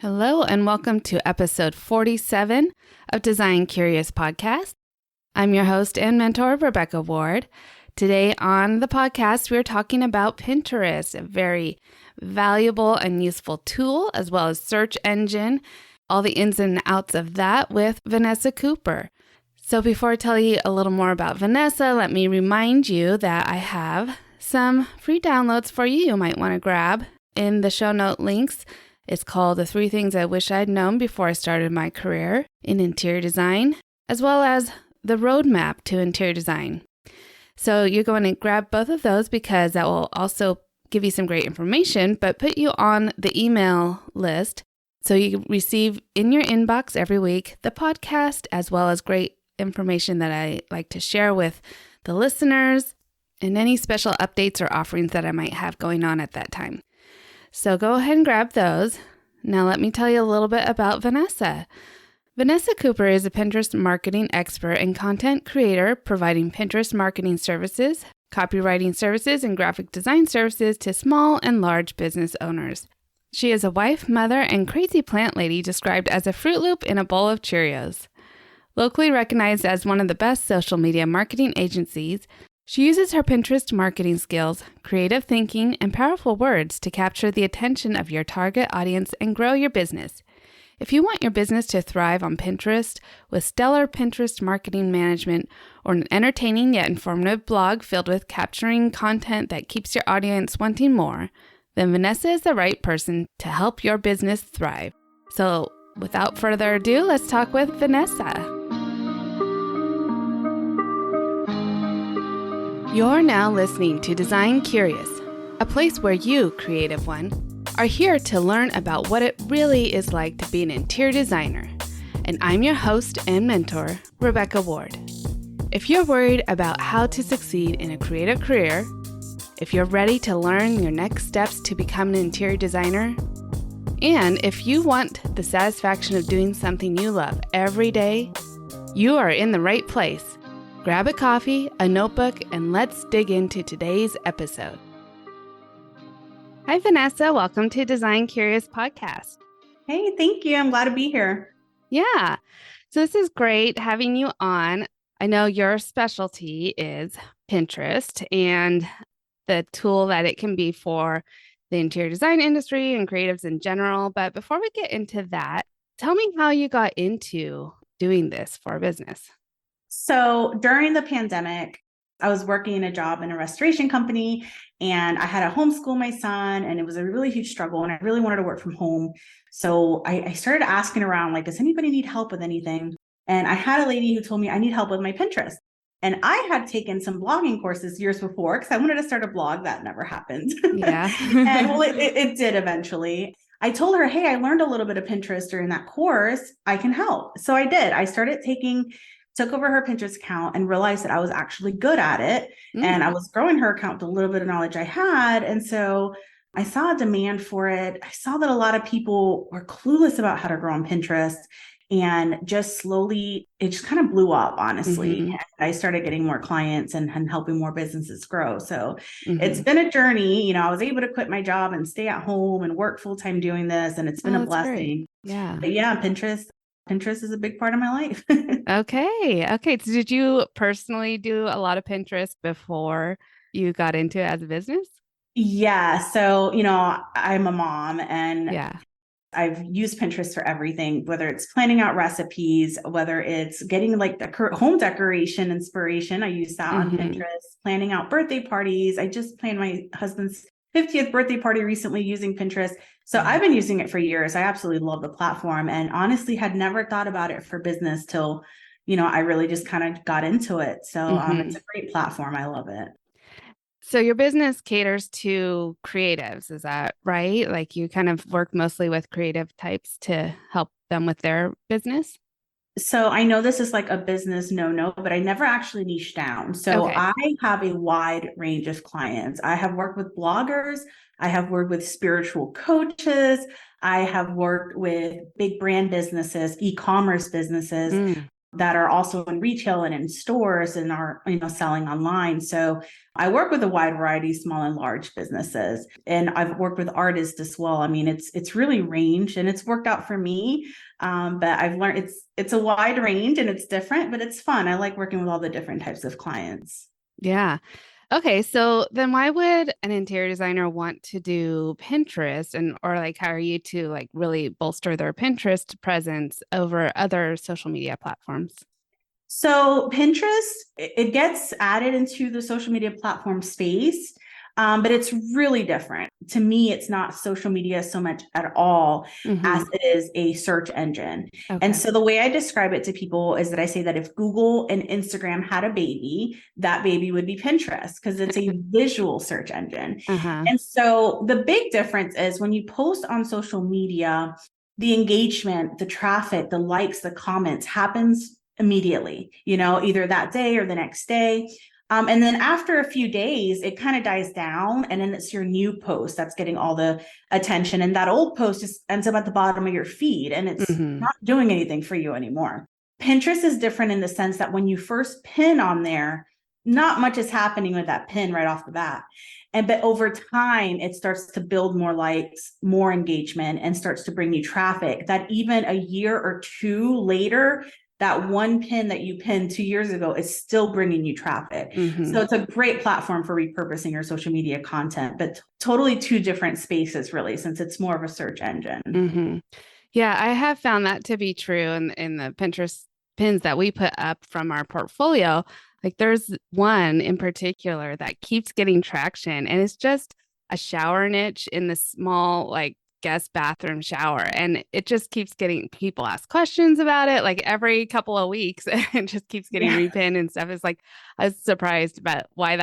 Hello, and welcome to episode 47 of Design Curious Podcast. I'm your host and mentor, Rebecca Ward. Today on the podcast, we're talking about Pinterest, a very valuable and useful tool, as well as search engine, all the ins and outs of that with Vanessa Cooper. So before I tell you a little more about Vanessa, let me remind you that I have some free downloads for you might want to grab in the show note links. It's called The 3 Things I Wish I'd Known Before I Started My Career in Interior Design, as well as the Roadmap to Interior Design. So you're going to grab both of those because that will also give you some great information, but put you on the email list so you receive in your inbox every week the podcast, as well as great information that I like to share with the listeners and any special updates or offerings that I might have going on at that time. So go ahead and grab those. Now let me tell you a little bit about Vanessa. Vanessa Cooper is a Pinterest marketing expert and content creator providing Pinterest marketing services, copywriting services, and graphic design services to small and large business owners. She is a wife, mother, and crazy plant lady described as a Fruit Loop in a bowl of Cheerios. Locally recognized as one of the best social media marketing agencies, she uses her Pinterest marketing skills, creative thinking, and powerful words to capture the attention of your target audience and grow your business. If you want your business to thrive on Pinterest with stellar Pinterest marketing management or an entertaining yet informative blog filled with capturing content that keeps your audience wanting more, then Vanessa is the right person to help your business thrive. So without further ado, let's talk with Vanessa. You're now listening to Design Curious, a place where you, creative one, are here to learn about what it really is like to be an interior designer. And I'm your host and mentor, Rebecca Ward. If you're worried about how to succeed in a creative career, if you're ready to learn your next steps to become an interior designer, and if you want the satisfaction of doing something you love every day, you are in the right place. Grab a coffee, a notebook, and let's dig into today's episode. Hi, Vanessa. Welcome to Design Curious Podcast. Hey, thank you. I'm glad to be here. Yeah. So this is great having you on. I know your specialty is Pinterest and the tool that it can be for the interior design industry and creatives in general. But before we get into that, tell me how you got into doing this for a business. So during the pandemic, I was working a job in a restoration company and I had to homeschool my son, and it was a really huge struggle and I really wanted to work from home. So I started asking around, like, does anybody need help with anything? And I had a lady who told me I need help with my Pinterest. And I had taken some blogging courses years before because I wanted to start a blog. That never happened. Yeah. And well, it did eventually. I told her, hey, I learned a little bit of Pinterest during that course. I can help. So I did. I took over her Pinterest account and realized that I was actually good at it. And I was growing her account with a little bit of knowledge I had. And so I saw a demand for it. I saw that a lot of people were clueless about how to grow on Pinterest, and just slowly, it just kind of blew up, honestly. And I started getting more clients and helping more businesses grow. So it's been a journey. You know, I was able to quit my job and stay at home and work full-time doing this. And it's been a blessing. Great. Yeah. But yeah, Pinterest is a big part of my life. Okay. So did you personally do a lot of Pinterest before you got into it as a business? Yeah. So, I'm a mom and I've used Pinterest for everything, whether it's planning out recipes, whether it's getting like the home decoration inspiration. I use that on Pinterest, planning out birthday parties. I just planned my husband's 50th birthday party recently using Pinterest. So I've been using it for years. I absolutely love the platform, and honestly had never thought about it for business till, I really just kind of got into it. So it's a great platform. I love it. So your business caters to creatives, is that right? Like you kind of work mostly with creative types to help them with their business? So I know this is like a business no, but I never actually niche down. So I have a wide range of clients. I have worked with bloggers. I have worked with spiritual coaches. I have worked with big brand businesses, e-commerce businesses. that are also in retail and in stores and are, selling online. So I work with a wide variety, small and large businesses, and I've worked with artists as well. I mean, it's really ranged and it's worked out for me. But I've learned it's a wide range and it's different, but it's fun. I like working with all the different types of clients. Yeah. Okay, so then why would an interior designer want to do Pinterest and or like hire you to like really bolster their Pinterest presence over other social media platforms? So Pinterest, it gets added into the social media platform space, but it's really different. To me, it's not social media so much at all as it is a search engine. And Okay. so the way I describe it to people is that I say that if Google and Instagram had a baby, that baby would be Pinterest because it's a visual search engine. Uh-huh. And so the big difference is when you post on social media, the engagement, the traffic, the likes, the comments happens immediately, either that day or the next day. And then after a few days, it kind of dies down. And then it's your new post that's getting all the attention. And that old post just ends up at the bottom of your feed and it's not doing anything for you anymore. Pinterest is different in the sense that when you first pin on there, not much is happening with that pin right off the bat. But over time, it starts to build more likes, more engagement, and starts to bring you traffic that even a year or two later, that one pin that you pinned 2 years ago is still bringing you traffic. So it's a great platform for repurposing your social media content, but totally two different spaces, really, since it's more of a search engine. Yeah, I have found that to be true in the Pinterest pins that we put up from our portfolio. Like there's one in particular that keeps getting traction, and it's just a shower niche in the small, like guest bathroom shower. And it just keeps getting people ask questions about it like every couple of weeks. It just keeps getting repinned and stuff. It's like I was surprised about why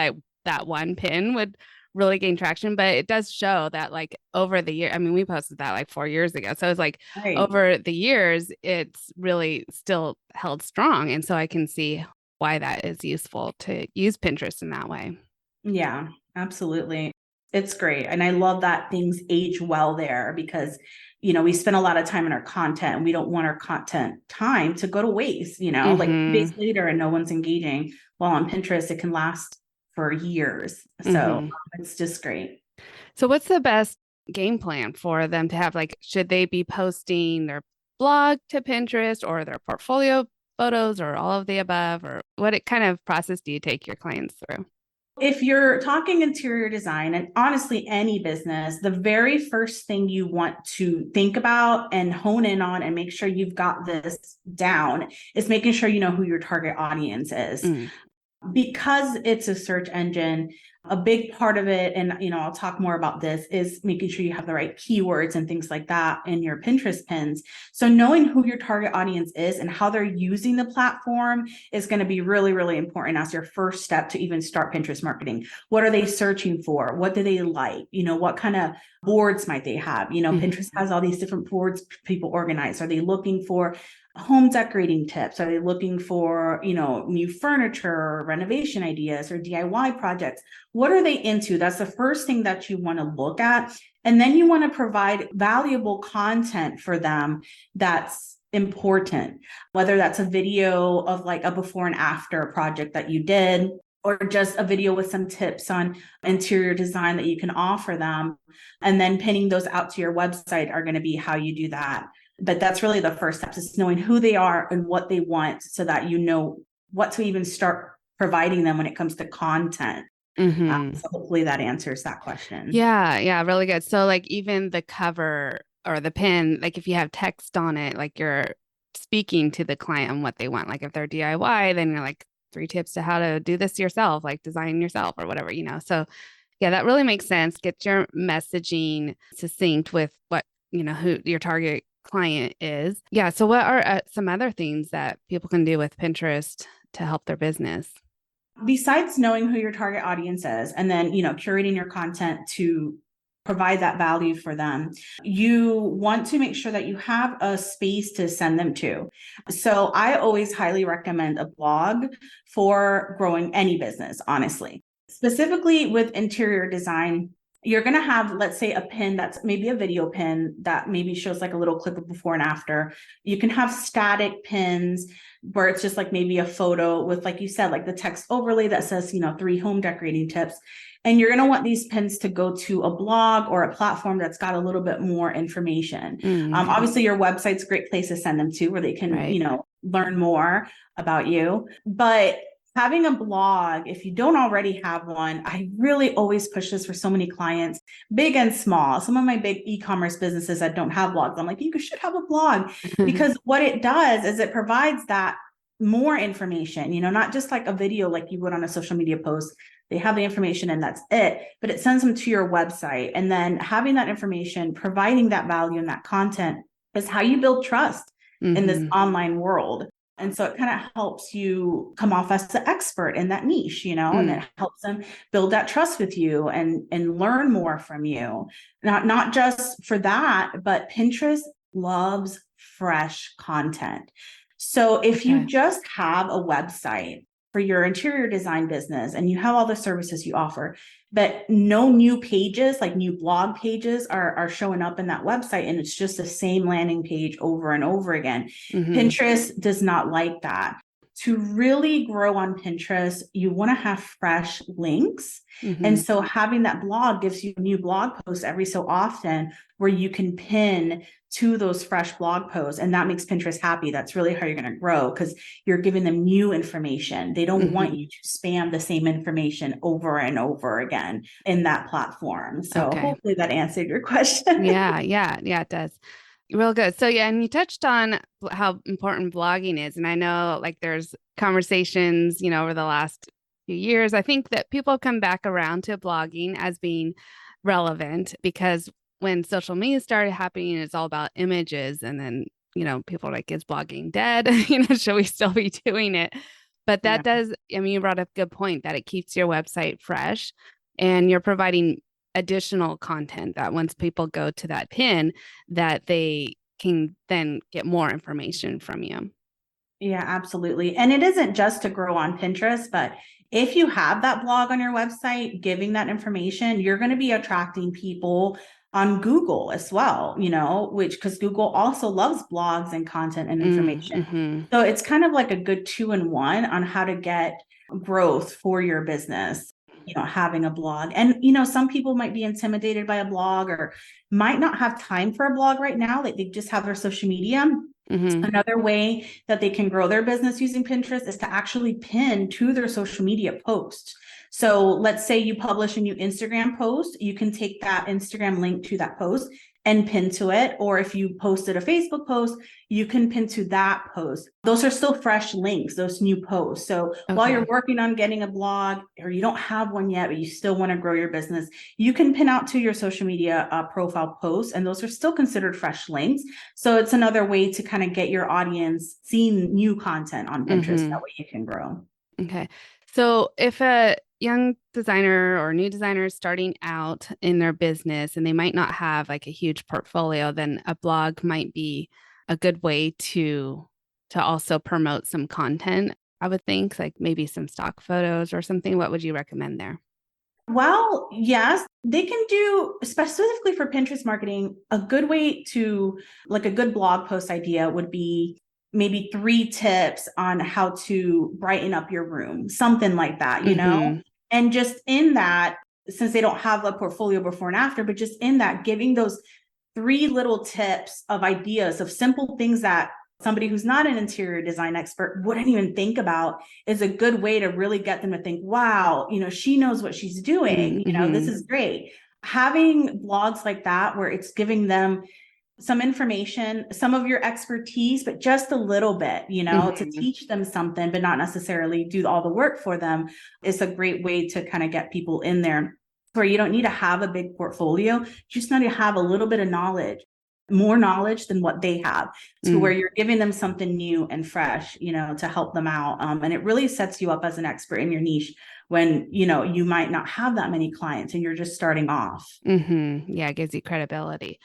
that one pin would really gain traction, but it does show that like over the year, I mean, we posted that like 4 years ago. So it's like over the years, it's really still held strong. And so I can see why that is useful to use Pinterest in that way. Yeah, absolutely. It's great. And I love that things age well there because, we spend a lot of time in our content and we don't want our content time to go to waste, like 2 days later and no one's engaging. While on Pinterest, it can last for years. So it's just great. So what's the best game plan for them to have? Like, should they be posting their blog to Pinterest or their portfolio photos or all of the above? Or what kind of process do you take your clients through? If you're talking interior design and honestly any business, the very first thing you want to think about and hone in on and make sure you've got this down is making sure you know who your target audience is. Because it's a search engine, a big part of it, and I'll talk more about this, is making sure you have the right keywords and things like that in your Pinterest pins. So knowing who your target audience is and how they're using the platform is going to be really, really important as your first step to even start Pinterest marketing. What are they searching for? What do they like? What kind of boards might they have? Pinterest has all these different boards people organize. Are they looking for home decorating tips? Are they looking for, new furniture or renovation ideas or DIY projects? What are they into? That's the first thing that you want to look at. And then you want to provide valuable content for them that's important, whether that's a video of like a before and after project that you did, or just a video with some tips on interior design that you can offer them. And then pinning those out to your website are going to be how you do that. But that's really the first step, is knowing who they are and what they want so that you know what to even start providing them when it comes to content. So hopefully that answers that question. Yeah, really good. So like even the cover or the pin, like if you have text on it, like you're speaking to the client on what they want. Like if they're DIY, then you're like 3 tips to how to do this yourself, like design yourself or whatever, So yeah, that really makes sense. Get your messaging succinct with what, who your target client is. Yeah. So what are some other things that people can do with Pinterest to help their business? Besides knowing who your target audience is and then, curating your content to provide that value for them, you want to make sure that you have a space to send them to. So I always highly recommend a blog for growing any business, honestly. Specifically with interior design, you're going to have, let's say, a pin that's maybe a video pin that maybe shows like a little clip of before and after. You can have static pins where it's just like maybe a photo with, like you said, like the text overlay that says, 3 home decorating tips. And you're going to want these pins to go to a blog or a platform that's got a little bit more information. Okay. Obviously, your website's a great place to send them to where they can, Right. learn more about you. But having a blog, if you don't already have one, I really always push this for so many clients, big and small. Some of my big e-commerce businesses that don't have blogs, I'm like, you should have a blog, because what it does is it provides that more information, not just like a video like you would on a social media post. They have the information and that's it, but it sends them to your website. And then having that information, providing that value and that content is how you build trust in this online world. And so it kind of helps you come off as the expert in that niche, and it helps them build that trust with you and learn more from you. Not just for that, but Pinterest loves fresh content. So if you just have a website for your interior design business and you have all the services you offer, but no new pages, like new blog pages are showing up in that website, and it's just the same landing page over and over again. Pinterest does not like that. To really grow on Pinterest, you want to have fresh links. And so having that blog gives you new blog posts every so often where you can pin to those fresh blog posts. And that makes Pinterest happy. That's really how you're going to grow, because you're giving them new information. They don't want you to spam the same information over and over again in that platform. So hopefully that answered your question. Yeah, it does. Real good. So yeah, and you touched on how important blogging is. And I know like there's conversations, over the last few years. I think that people come back around to blogging as being relevant, because when social media started happening, it's all about images. And then, people are like, is blogging dead? Should we still be doing it? But that does, you brought up a good point that it keeps your website fresh, and you're providing additional content that once people go to that pin, that they can then get more information from you. Yeah, absolutely. And it isn't just to grow on Pinterest, but if you have that blog on your website, giving that information, you're going to be attracting people on Google as well, because Google also loves blogs and content and information. So it's kind of like a good 2-in-1 on how to get growth for your business, having a blog. And, some people might be intimidated by a blog or might not have time for a blog right now. Like they just have their social media. Another way that they can grow their business using Pinterest is to actually pin to their social media posts. So let's say you publish a new Instagram post, you can take that Instagram link to that post and pin to it. Or if you posted a Facebook post, you can pin to that post. Those are still fresh links, those new posts. So while you're working on getting a blog, or you don't have one yet, but you still want to grow your business, you can pin out to your social media profile posts, and those are still considered fresh links. So it's another way to kind of get your audience seeing new content on Pinterest. That way you can grow. Okay. So if a young designer or new designer is starting out in their business and they might not have like a huge portfolio, then a blog might be a good way to also promote some content, I would think, like maybe some stock photos or something. What would you recommend there? Well, yes, they can do, specifically for Pinterest marketing, a good way to, like a good blog post idea would be maybe 3 tips on how to brighten up your room, something like that, and just in that, since they don't have a portfolio before and after, but just in that, giving those 3 little tips of ideas of simple things that somebody who's not an interior design expert wouldn't even think about, is a good way to really get them to think, wow, she knows what she's doing. This is great. Having blogs like that, where it's giving them some information, some of your expertise, but just a little bit, to teach them something, but not necessarily do all the work for them, is a great way to kind of get people in there, where you don't need to have a big portfolio. You just need to have a little bit of knowledge, more knowledge than what they have, to where you're giving them something new and fresh, to help them out. And it really sets you up as an expert in your niche when, you might not have that many clients and you're just starting off. Yeah, it gives you credibility.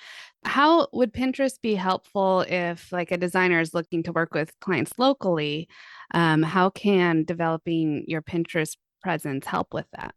How would Pinterest be helpful if like a designer is looking to work with clients locally? How can developing your Pinterest presence help with that?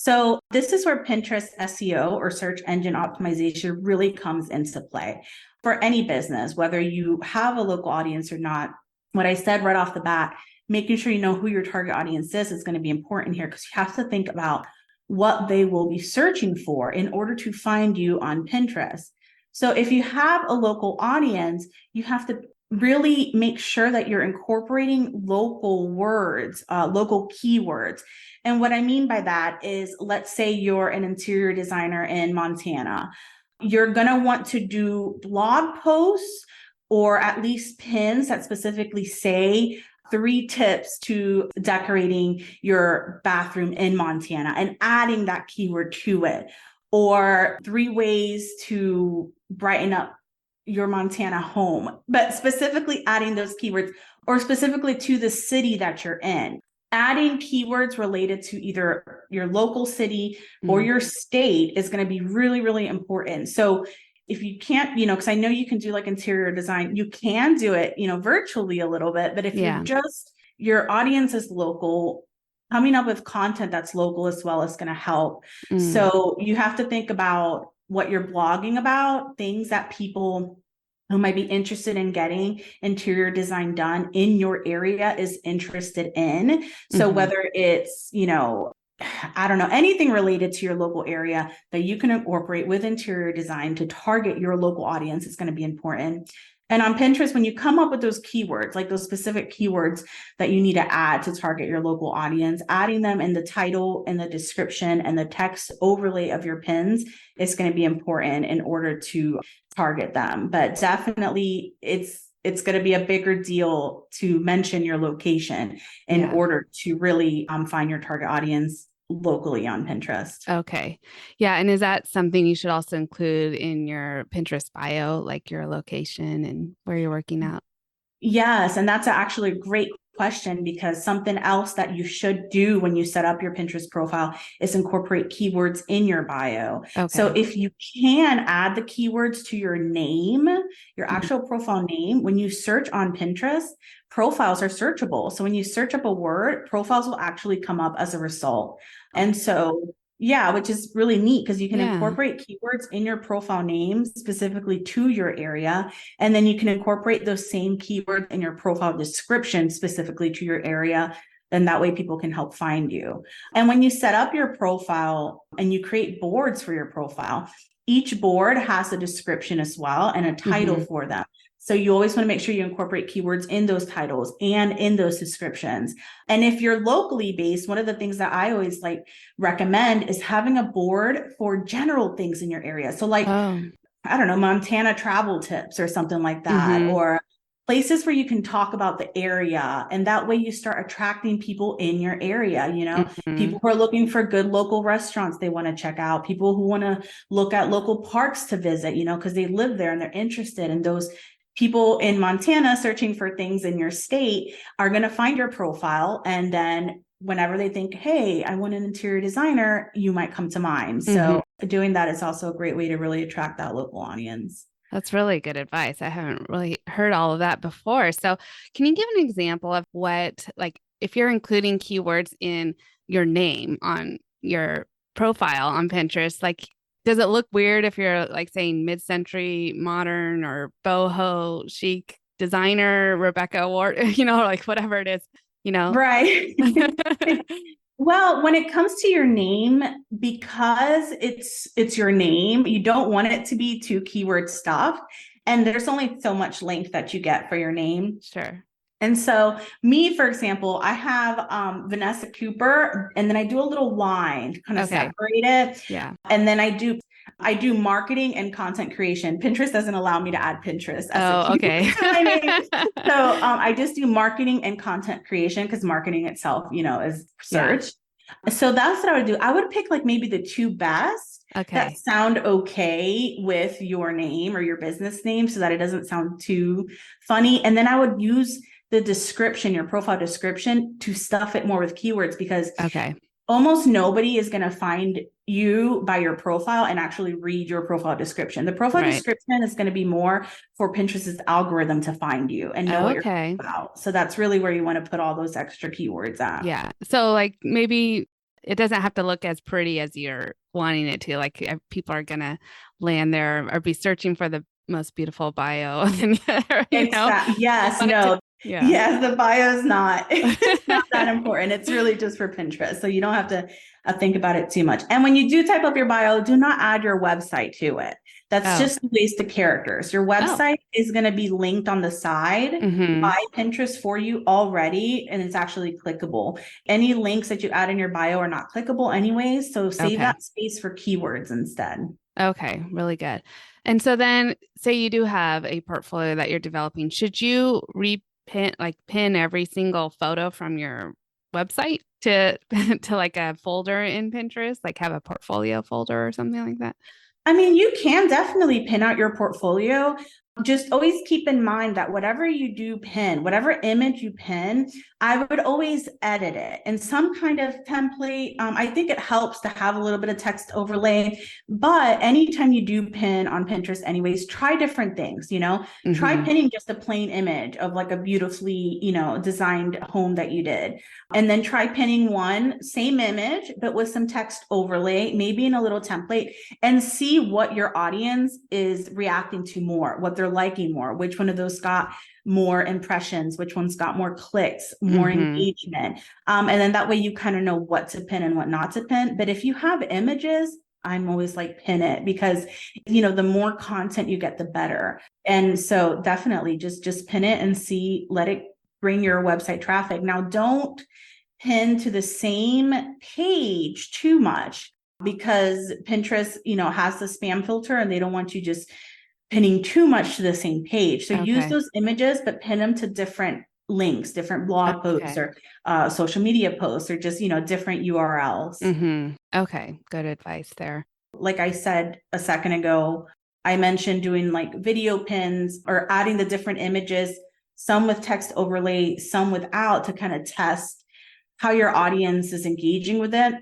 So this is where Pinterest SEO or search engine optimization really comes into play for any business, whether you have a local audience or not. What I said right off the bat, making sure you know who your target audience is going to be important here, because you have to think about what they will be searching for in order to find you on Pinterest. So if you have a local audience, you have to really make sure that you're incorporating local words, local keywords. And what I mean by that is, let's say you're an interior designer in Montana. You're going to want to do blog posts or at least pins that specifically say 3 tips to decorating your bathroom in Montana and adding that keyword to it, or 3 ways to brighten up your Montana home, but specifically adding those keywords, or specifically to the city that you're in. Adding keywords related to either your local city or your state is going to be really, really important. So if you can't, because I know you can do like interior design, you can do it, virtually a little bit, but if you're just, your audience is local, coming up with content that's local as well is going to help. So you have to think about what you're blogging about, things that people who might be interested in getting interior design done in your area is interested in. So whether it's, I don't know, anything related to your local area that you can incorporate with interior design to target your local audience is going to be important. And on Pinterest, when you come up with those keywords, like those specific keywords that you need to add to target your local audience, adding them in the title and the description and the text overlay of your pins is going to be important in order to target them. But definitely it's going to be a bigger deal to mention your location in order to really find your target audience locally on Pinterest. Okay. Yeah. And is that something you should also include in your Pinterest bio, like your location and where you're working out? Yes. And that's actually a great question, because something else that you should do when you set up your Pinterest profile is incorporate keywords in your bio. Okay. So if you can add the keywords to your name, your actual profile name, when you search on Pinterest, profiles are searchable. So when you search up a word, profiles will actually come up as a result. And so which is really neat, because you can incorporate keywords in your profile name specifically to your area. And then you can incorporate those same keywords in your profile description specifically to your area. Then that way people can help find you. And when you set up your profile and you create boards for your profile, each board has a description as well and a title for them. So you always want to make sure you incorporate keywords in those titles and in those descriptions. And if you're locally based, one of the things that I always recommend is having a board for general things in your area. So I don't know, Montana travel tips or something like that, or places where you can talk about the area. And that way you start attracting people in your area, people who are looking for good local restaurants they want to check out, people who want to look at local parks to visit, because they live there and they're interested in those. People in Montana searching for things in your state are going to find your profile. And then whenever they think, hey, I want an interior designer, you might come to mind. So doing that is also a great way to really attract that local audience. That's really good advice. I haven't really heard all of that before. So can you give an example of what, if you're including keywords in your name on your profile on Pinterest, does it look weird if you're saying mid-century modern or boho chic designer, Rebecca Ward, whatever it is, Right. Well, when it comes to your name, because it's your name, you don't want it to be too keyword stuffed. And there's only so much length that you get for your name. Sure. And so me, for example, I have Vanessa Cooper, and then I do a little line to kind of separate it. Yeah. And then I do marketing and content creation. Pinterest doesn't allow me to add Pinterest as okay. to my name. So I just do marketing and content creation, because marketing itself, is search. Yeah. So that's what I would do. I would pick maybe the 2 best that sound okay with your name or your business name, so that it doesn't sound too funny. And then I would use the description, your profile description, to stuff it more with keywords, because almost nobody is going to find you by your profile and actually read your profile description. The profile description is going to be more for Pinterest's algorithm to find you and know what you're about. So that's really where you want to put all those extra keywords at. Yeah. So maybe it doesn't have to look as pretty as you're wanting it to. Like people are going to land there or be searching for the most beautiful bio. And, Exactly. Yes. No. Yeah. Yes. The bio is not, it's not that important. It's really just for Pinterest. So you don't have to think about it too much. And when you do type up your bio, do not add your website to it. That's just a waste of characters. Your website is going to be linked on the side by Pinterest for you already, and it's actually clickable. Any links that you add in your bio are not clickable anyways, so save that space for keywords instead. Okay, really good. And so then say you do have a portfolio that you're developing, should you pin every single photo from your website to to like a folder in Pinterest, like have a portfolio folder or something like that? I mean, you can definitely pin out your portfolio. Just always keep in mind that whatever you do pin, whatever image you pin, I would always edit it in some kind of template. I think it helps to have a little bit of text overlay, but anytime you do pin on Pinterest anyways, try different things, try pinning just a plain image of like a beautifully, designed home that you did. And then try pinning one same image, but with some text overlay, maybe in a little template, and see what your audience is reacting to more, what they're liking more, which one of those got more impressions, which one's got more clicks, more engagement. And then that way you kind of know what to pin and what not to pin. But if you have images, I'm always like pin it, because the more content you get, the better. And so definitely just pin it and see, let it bring your website traffic. Now don't pin to the same page too much, because Pinterest, has the spam filter and they don't want you just pinning too much to the same page. So use those images, but pin them to different links, different blog posts or social media posts, or just, different URLs. Okay. Good advice there. Like I said a second ago, I mentioned doing like video pins or adding the different images, some with text overlay, some without, to kind of test how your audience is engaging with it.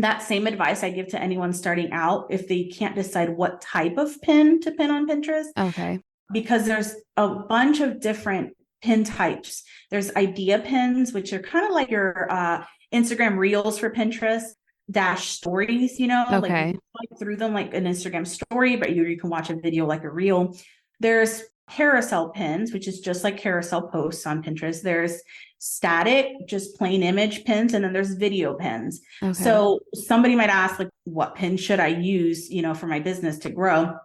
That same advice I give to anyone starting out if they can't decide what type of pin to pin on Pinterest. Okay. Because there's a bunch of different pin types. There's idea pins, which are kind of like your Instagram reels for Pinterest -- stories, like you can swipe through them like an Instagram story, but you can watch a video like a reel. There's carousel pins, which is just like carousel posts on Pinterest. There's static, just plain image pins, and then there's video pins. So somebody might ask, like, what pin should I use, for my business to grow?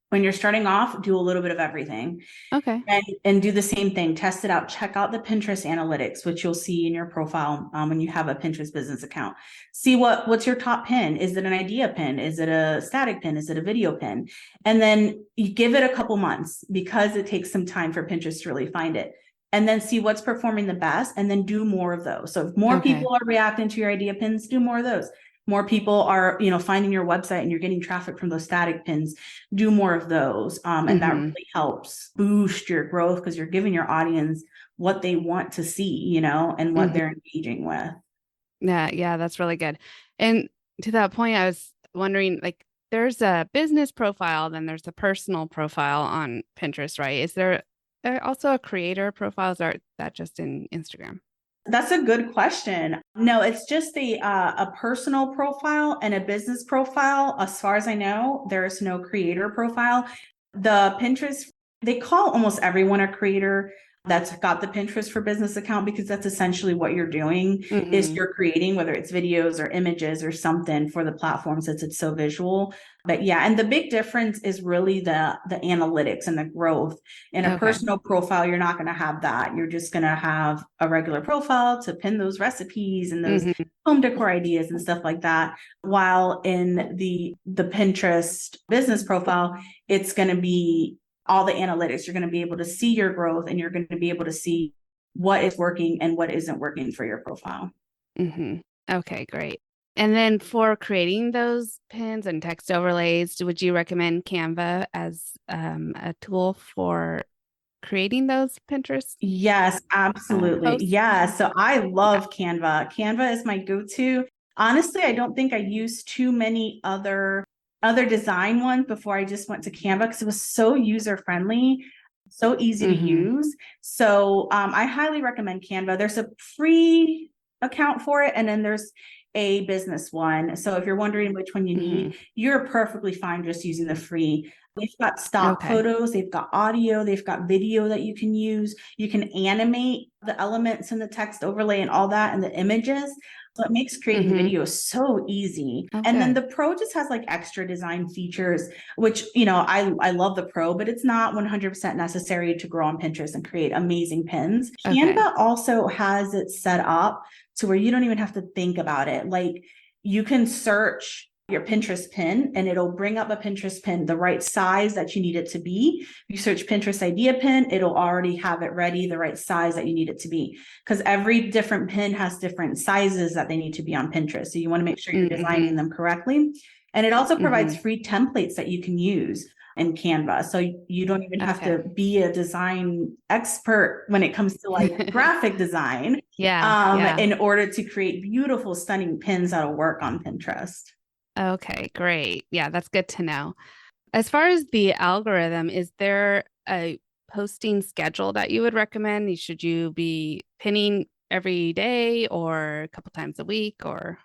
When you're starting off, do a little bit of everything. And do the same thing. Test it out. Check out the Pinterest analytics, which you'll see in your profile when you have a Pinterest business account. See what's your top pin. Is it an idea pin? Is it a static pin? Is it a video pin? And then you give it a couple months, because it takes some time for Pinterest to really find it. And then see what's performing the best, and then do more of those. So if more people are reacting to your idea pins, do more of those. More people are, finding your website and you're getting traffic from those static pins, do more of those. And that really helps boost your growth, because you're giving your audience what they want to see, and what they're engaging with. Yeah, that's really good. And to that point, I was wondering, like, there's a business profile, then there's a personal profile on Pinterest, right? Is there also a creator profile, or is that just in Instagram? That's a good question. No, it's just a personal profile and a business profile. As far as I know, there's no creator profile. The Pinterest, they call almost everyone a creator that's got the Pinterest for Business account, because that's essentially what you're doing is you're creating, whether it's videos or images or something for the platform, since it's so visual. But yeah, and the big difference is really the analytics and the growth. In a personal profile, you're not going to have that. You're just going to have a regular profile to pin those recipes and those home decor ideas and stuff like that. While in the Pinterest business profile, it's going to be all the analytics. You're going to be able to see your growth, and you're going to be able to see what is working and what isn't working for your profile. Okay, great. And then for creating those pins and text overlays, would you recommend Canva as a tool for creating those Pinterest? Yes, absolutely. Yeah. So I love Canva. Canva is my go-to. Honestly, I don't think I used too many other design ones before I just went to Canva, because it was so user-friendly, so easy to use. So I highly recommend Canva. There's a free account for it, and then there's a business one. So if you're wondering which one you need, you're perfectly fine just using the free. They've got stock photos, they've got audio, they've got video that you can use. You can animate the elements and the text overlay and all that and the images. So it makes creating videos so easy. And then the Pro just has like extra design features, which, you know, I love the Pro, but it's not 100% necessary to grow on Pinterest and create amazing pins. Canva also has it set up to where you don't even have to think about it. Like you can search your Pinterest pin and it'll bring up a Pinterest pin, the right size that you need it to be. You search Pinterest idea pin, it'll already have it ready, the right size that you need it to be. Because every different pin has different sizes that they need to be on Pinterest. So you want to make sure you're designing them correctly. And it also provides free templates that you can use in Canva. So you don't even have to be a design expert when it comes to like graphic design in order to create beautiful, stunning pins that'll work on Pinterest. Okay, great. Yeah, that's good to know. As far as the algorithm, is there a posting schedule that you would recommend? Should you be pinning every day or a couple times a week or?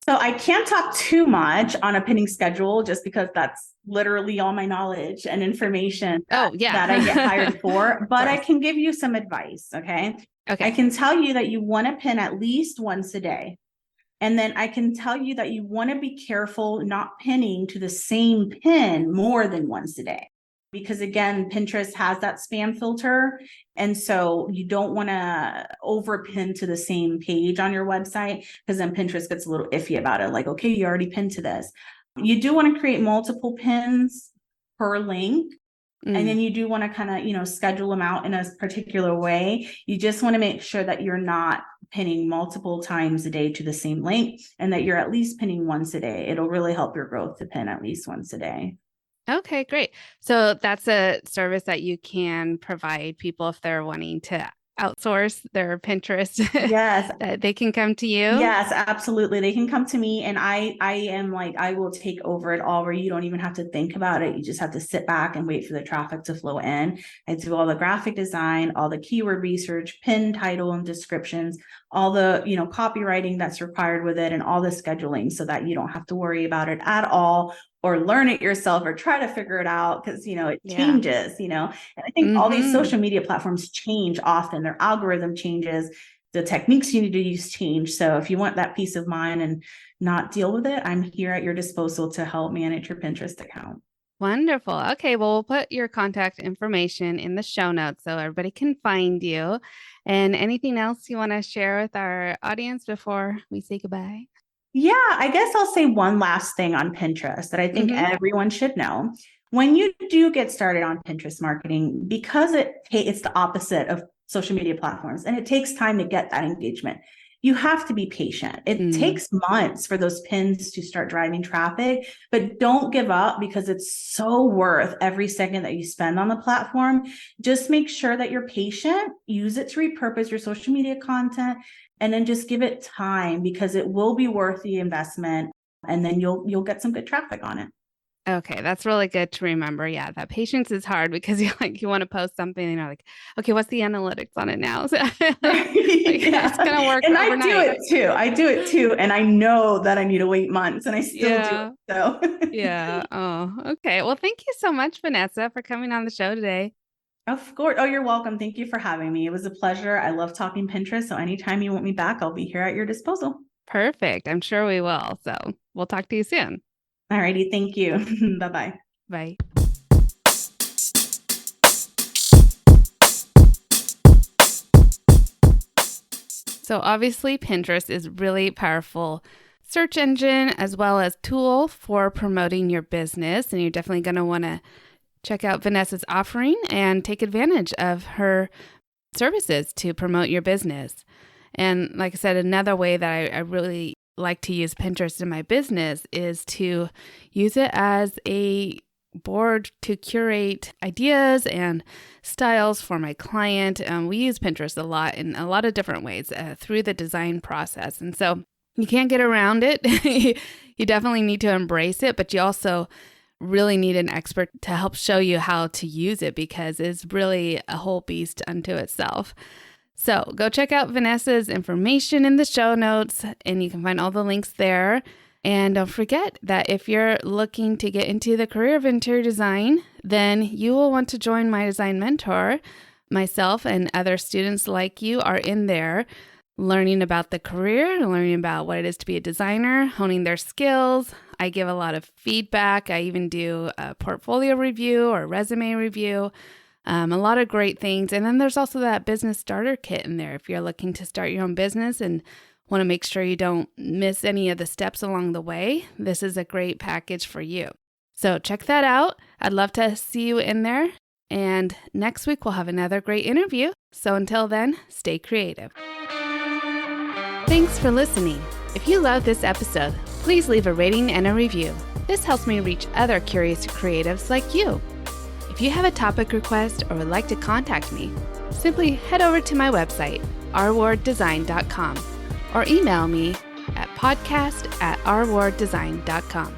So I can't talk too much on a pinning schedule just because that's literally all my knowledge and information that I get hired for, but I can give you some advice. Okay. I can tell you that you want to pin at least once a day. And then I can tell you that you want to be careful not pinning to the same pin more than once a day. Because again, Pinterest has that spam filter. And so you don't want to overpin to the same page on your website because then Pinterest gets a little iffy about it. Like, okay, you already pinned to this. You do want to create multiple pins per link. And then you do want to kind of, you know, schedule them out in a particular way. You just want to make sure that you're not pinning multiple times a day to the same link and that you're at least pinning once a day. It'll really help your growth to pin at least once a day. Okay, great. So that's a service that you can provide people if they're wanting to outsource their Pinterest. Yes. They can come to you. Yes, absolutely. They can come to me and I am like, I will take over it all where you don't even have to think about it. You just have to sit back and wait for the traffic to flow in. I do all the graphic design, all the keyword research, pin title and descriptions, all the, you know, copywriting that's required with it and all the scheduling so that you don't have to worry about it at all or learn it yourself or try to figure it out because, you know, it changes, you know, and I think all these social media platforms change often. Their algorithm changes. The techniques you need to use change. So if you want that peace of mind and not deal with it, I'm here at your disposal to help manage your Pinterest account. Wonderful. Okay, well, we'll put your contact information in the show notes so everybody can find you. And anything else you want to share with our audience before we say goodbye? Yeah, I guess I'll say one last thing on Pinterest that I think everyone should know. When you do get started on Pinterest marketing, because it's the opposite of social media platforms and it takes time to get that engagement, you have to be patient. It takes months for those pins to start driving traffic, but don't give up because it's so worth every second that you spend on the platform. Just make sure that you're patient, use it to repurpose your social media content, and then just give it time because it will be worth the investment. And then you'll get some good traffic on it. Okay, that's really good to remember. Yeah, that patience is hard because you want to post something and you're like, okay, what's the analytics on it now? So, it's gonna work. And overnight. I do it too. And I know that I need to wait months and I still do it. So yeah. Oh, okay. Well, thank you so much, Vanessa, for coming on the show today. Of course. Oh, you're welcome. Thank you for having me. It was a pleasure. I love talking Pinterest. So anytime you want me back, I'll be here at your disposal. Perfect. I'm sure we will. So we'll talk to you soon. All righty. Thank you. Bye-bye. Bye. So obviously Pinterest is really powerful search engine as well as tool for promoting your business. And you're definitely going to want to check out Vanessa's offering and take advantage of her services to promote your business. And like I said, another way that I really like to use Pinterest in my business is to use it as a board to curate ideas and styles for my client. We use Pinterest a lot in a lot of different ways through the design process. And so you can't get around it. You definitely need to embrace it, but you also really need an expert to help show you how to use it because it's really a whole beast unto itself. So go check out Vanessa's information in the show notes, and you can find all the links there. And don't forget that if you're looking to get into the career of interior design, then you will want to join my design mentor. Myself and other students like you are in there learning about the career, learning about what it is to be a designer, honing their skills. I give a lot of feedback. I even do a portfolio review or resume review. A lot of great things. And then there's also that business starter kit in there. If you're looking to start your own business and want to make sure you don't miss any of the steps along the way, this is a great package for you. So check that out. I'd love to see you in there. And next week we'll have another great interview. So until then, stay creative. Thanks for listening. If you love this episode, please leave a rating and a review. This helps me reach other curious creatives like you. If you have a topic request or would like to contact me, simply head over to my website, rwarddesign.com, or email me at podcast@rwarddesign.com.